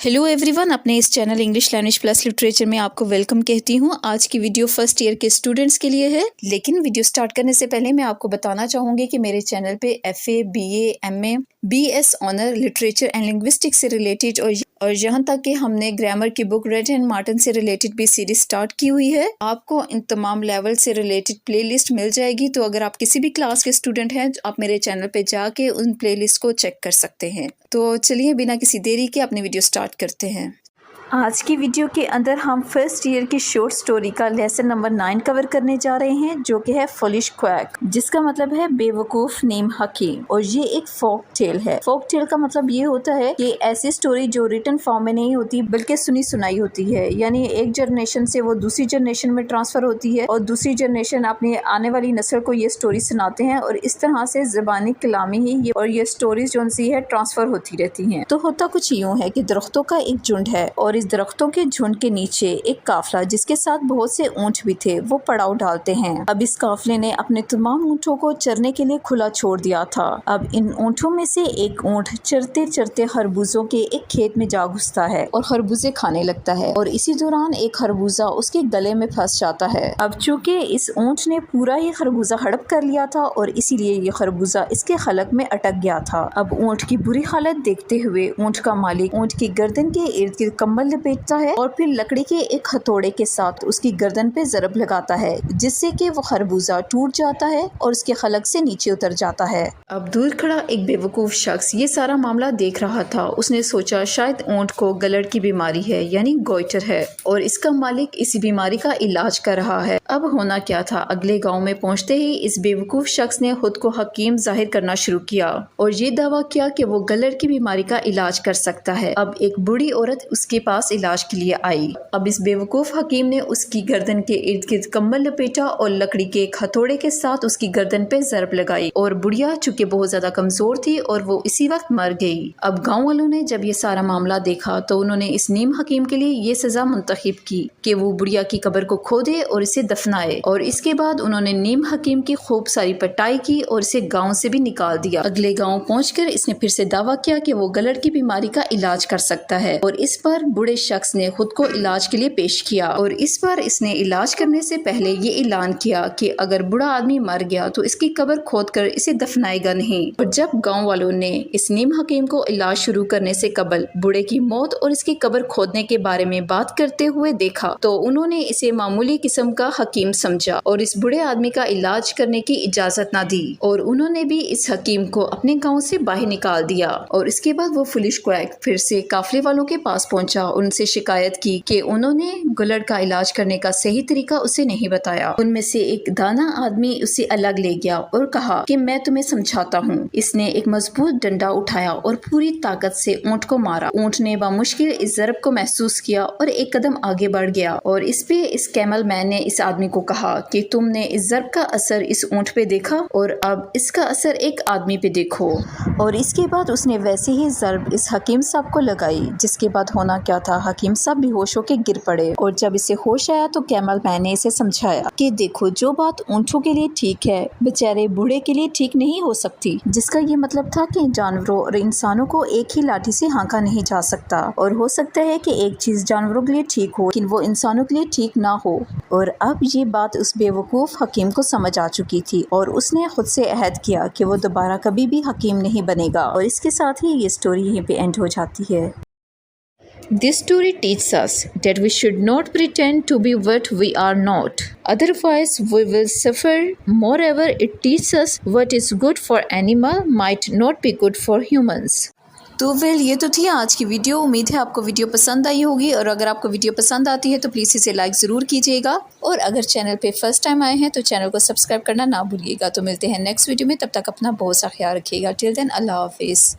Hello everyone, अपने इस channel English language plus literature में आपको वेलकम कहती हूँ। आज की वीडियो फर्स्ट ईयर के स्टूडेंट्स के लिए है, लेकिन वीडियो स्टार्ट करने से पहले मैं आपको बताना चाहूँगी कि मेरे चैनल पे FA, BA, MA, BS honour literature and linguistics से रिलेटेड और यहाँ तक कि हमने ग्रामर की बुक रेड एंड मार्टिन से रिलेटेड भी सीरीज स्टार्ट की हुई है। आपको इन तमाम लेवल से रिलेटेड प्लेलिस्ट मिल जाएगी, तो अगर आप किसी भी क्लास के स्टूडेंट हैं आप मेरे चैनल पे जाके उन प्लेलिस्ट को चेक कर सकते हैं। तो चलिए बिना किसी देरी के अपनी वीडियो स्टार्ट करते हैं। आज की वीडियो के अंदर हम फर्स्ट ईयर की शॉर्ट स्टोरी का लेसन नंबर 9 कवर करने जा रहे हैं, जो कि है फुलिश क्वैक, जिसका मतलब है बेवकूफ नेम हकीम। और ये एक फोक टेल है। फोक टेल का मतलब ये होता है कि ऐसी स्टोरी जो रिटन फॉर्म में नहीं होती बल्कि सुनी सुनाई होती है, यानी एक जनरेशन से वो दूसरी जनरेशन में ट्रांसफर होती है और दूसरी जनरेशन अपने आने वाली नस्ल को ये स्टोरी सुनाते हैं और इस तरह से ज़बानी कलामी ही और ये स्टोरीज जो सी है ट्रांसफर होती रहती हैं। तो होता कुछ यूँ है कि दरख्तों का एक झुंड है और दरख्तों के झुंड के नीचे एक काफला जिसके साथ बहुत से ऊंट भी थे वो पड़ाव डालते हैं। अब इस काफले ने अपने तमाम ऊंटों को चरने के लिए खुला छोड़ दिया था। अब इन ऊंटों में से एक ऊंट चरते चरते खरबूजों के एक खेत में जा घुसता है और खरबूजे खाने लगता है और इसी दौरान एक खरबूजा उसके गले में फंस जाता है। अब चूंकि इस ऊंट ने पूरा ही खरबूजा हड़प कर लिया था और इसीलिए ये खरबूजा इसके खलक में अटक गया था। अब ऊंट की बुरी हालत देखते हुए ऊंट का मालिक ऊंट की गर्दन के इर्द गिर्द कंबल लपेटता है और फिर लकड़ी के एक हथौड़े के साथ उसकी गर्दन पे ज़रब लगाता है, जिससे कि वो खरबूजा टूट जाता है और उसके खलक से नीचे उतर जाता है। अब दूर खड़ा एक बेवकूफ शख्स ये सारा मामला देख रहा था। उसने सोचा शायद ऊंट को गलड़ की बीमारी है, यानी गोइटर है, और इसका मालिक इसी बीमारी का इलाज कर रहा है। अब होना क्या था, अगले गाँव में पहुँचते ही इस बेवकूफ शख्स ने खुद को हकीम जाहिर करना शुरू किया और ये दावा किया कि वो गलड़ की बीमारी का इलाज कर सकता है। अब एक बूढ़ी औरत उसके पास इलाज के लिए आई। अब इस बेवकूफ हकीम ने उसकी गर्दन के इर्द गिर्द कंबल लपेटा और लकड़ी के एक हथौड़े के साथ उसकी गर्दन पे ज़रब लगाई और बुढ़िया चूंकि बहुत ज्यादा कमजोर थी और वो इसी वक्त मर गई। अब गांव वालों ने जब ये सारा मामला देखा तो उन्होंने इस नीम हकीम के लिए ये सजा मुंतखब की कि वो बुढ़िया की कब्र को खोदे और इसे दफनाए, और इसके बाद उन्होंने नीम हकीम की खूब सारी पटाई की और इसे गाँव से भी निकाल दिया। अगले गाँव पहुँचकर इसने फिर से दावा किया कि वो गलड़ की बीमारी का इलाज कर सकता है और इस पर बूढ़े शख्स ने खुद को इलाज के लिए पेश किया और इस बार इसने इलाज करने से पहले ये ऐलान किया कि अगर बूढ़ा आदमी मर गया तो इसकी कब्र खोदकर इसे दफनाएगा नहीं। और जब गांव वालों ने इस नीम हकीम को इलाज शुरू करने से कबल बूढ़े की मौत और इसकी कब्र खोदने के बारे में बात करते हुए देखा तो उन्होंने इसे मामूली किस्म का हकीम समझा और इस बूढ़े आदमी का इलाज करने की इजाजत न दी और उन्होंने भी इस हकीम को अपने गाँव से बाहर निकाल दिया। और इसके बाद वो फुलिश क्वैक फिर से काफले वालों के पास पहुंचा, उनसे शिकायत की कि उन्होंने गलड़ का इलाज करने का सही तरीका उसे नहीं बताया। उनमें से एक दाना आदमी उसे अलग ले गया और कहा कि मैं तुम्हें समझाता हूँ। इसने एक मजबूत डंडा उठाया और पूरी ताकत से ऊंट को मारा। ऊंट ने बामुश्किल इस ज़रब को महसूस किया और एक कदम आगे बढ़ गया और इस पे इस कैमल मैन ने इस आदमी को कहा कि तुमने इस ज़रब का असर इस ऊंट पे देखा और अब इसका असर एक आदमी पे देखो। और इसके बाद उसने वैसे ही ज़रब इस हकीम साहब को लगाई, जिसके बाद होना क्या था, हकीम साहब बेहोश होकर गिर पड़े और जब इसे होश आया तो कैमल मैन ने इसे समझाया कि देखो जो बात ऊंटों के लिए ठीक है बेचारे बूढ़े के लिए ठीक नहीं हो सकती, जिसका ये मतलब था कि जानवरों और इंसानों को एक ही लाठी से हाँका नहीं जा सकता और हो सकता है कि एक चीज जानवरों के लिए ठीक हो लेकिन वो इंसानों के लिए ठीक ना हो। और अब ये बात उस बेवकूफ हकीम को समझ आ चुकी थी और उसने खुद से अहद किया कि वो दोबारा कभी भी हकीम नहीं बनेगा। और इसके साथ ही ये स्टोरी यहीं पे एंड हो जाती है। This story teaches us that we should not pretend to be what we are not. Otherwise, we will suffer. Moreover, it teaches us what is good for animal might not be good for humans. तो ये तो थी आज की video. उम्मीद है आपको video पसंद आई होगी और अगर आपको वीडियो पसंद आती है तो प्लीज़ इसे लाइक ज़रूर कीजिएगा और अगर चैनल पे फर्स्ट टाइम आए हैं तो चैनल को सब्सक्राइब करना ना भूलिएगा। तो मिलते हैं नेक्स्ट वीडियो में, तब तक अपना बहुत सा ख्याल रखिएगा। टिल देन अल्लाह हाफिज़।